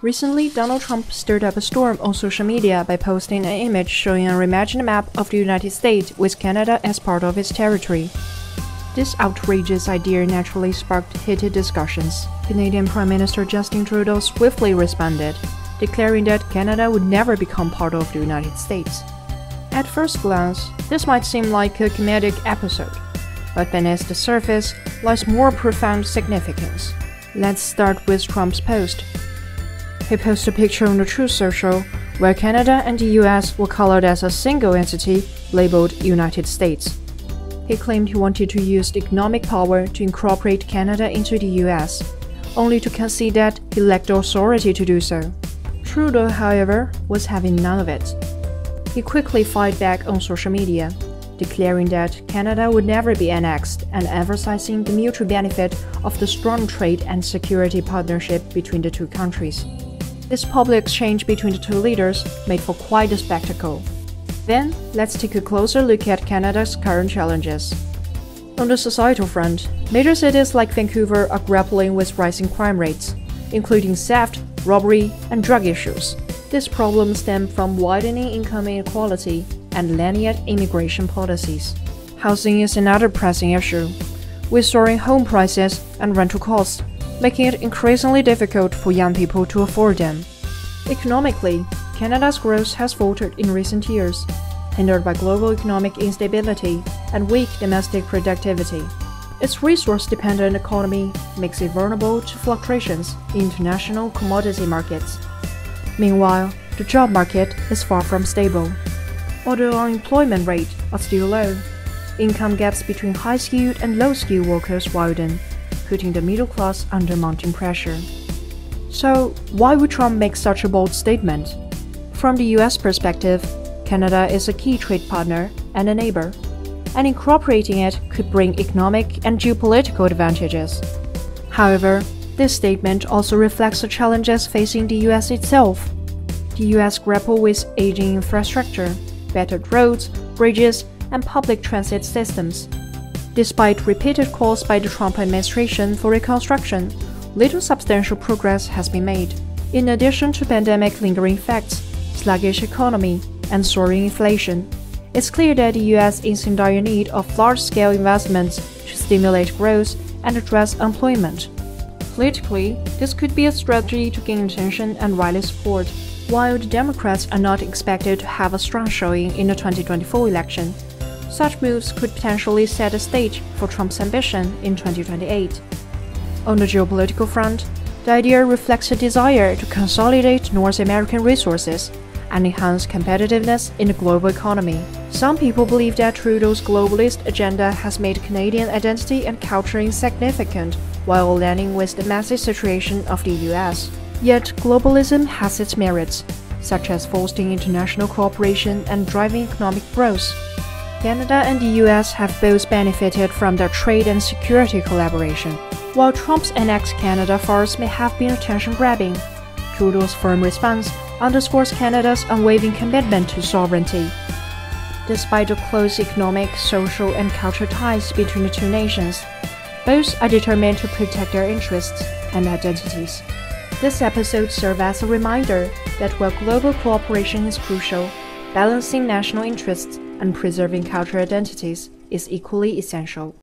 Recently, Donald Trump stirred up a storm on social media by posting an image showing a reimagined map of the United States with Canada as part of its territory. This outrageous idea naturally sparked heated discussions. Canadian Prime Minister Justin Trudeau swiftly responded, declaring that Canada would never become part of the United States. At first glance, this might seem like a comedic episode, but beneath the surface lies more profound significance. Let's start with Trump's post. He posted a picture on the Truth Social where Canada and the US were colored as a single entity labeled United States. He claimed he wanted to use the economic power to incorporate Canada into the US, only to concede that he lacked the authority to do so. Trudeau, however, was having none of it. He quickly fired back on social media, declaring that Canada would never be annexed and emphasizing the mutual benefit of the strong trade and security partnership between the two countries. This public exchange between the two leaders made for quite a spectacle. Then, let's take a closer look at Canada's current challenges. On the societal front, major cities like Vancouver are grappling with rising crime rates, including theft, robbery, and drug issues. This problem stems from widening income inequality and lenient immigration policies. Housing is another pressing issue, with soaring home prices and rental costs, making it increasingly difficult for young people to afford them. Economically, Canada's growth has faltered in recent years, hindered by global economic instability and weak domestic productivity. Its resource-dependent economy makes it vulnerable to fluctuations in international commodity markets. Meanwhile, the job market is far from stable. Although unemployment rates are still low, income gaps between high-skilled and low-skilled workers widen, putting the middle class under mounting pressure. So, why would Trump make such a bold statement? From the US perspective, Canada is a key trade partner and a neighbor, and incorporating it could bring economic and geopolitical advantages. However, this statement also reflects the challenges facing the US itself. The US grapple with aging infrastructure, battered roads, bridges, and public transit systems. Despite repeated calls by the Trump administration for reconstruction, little substantial progress has been made. In addition to pandemic lingering effects, sluggish economy, and soaring inflation, it's clear that the US is in dire need of large-scale investments to stimulate growth and address unemployment. Politically, this could be a strategy to gain attention and rally support. While the Democrats are not expected to have a strong showing in the 2024 election, such moves could potentially set the stage for Trump's ambition in 2028. On the geopolitical front, the idea reflects a desire to consolidate North American resources and enhance competitiveness in the global economy. Some people believe that Trudeau's globalist agenda has made Canadian identity and culture insignificant while aligning with the massive situation of the US. Yet globalism has its merits, such as fostering international cooperation and driving economic growth. Canada and the US have both benefited from their trade and security collaboration. While Trump's Annex Canada farce may have been attention-grabbing, Trudeau's firm response underscores Canada's unwavering commitment to sovereignty. Despite the close economic, social, and cultural ties between the two nations, both are determined to protect their interests and identities. This episode serves as a reminder that while global cooperation is crucial, balancing national interests and preserving cultural identities is equally essential.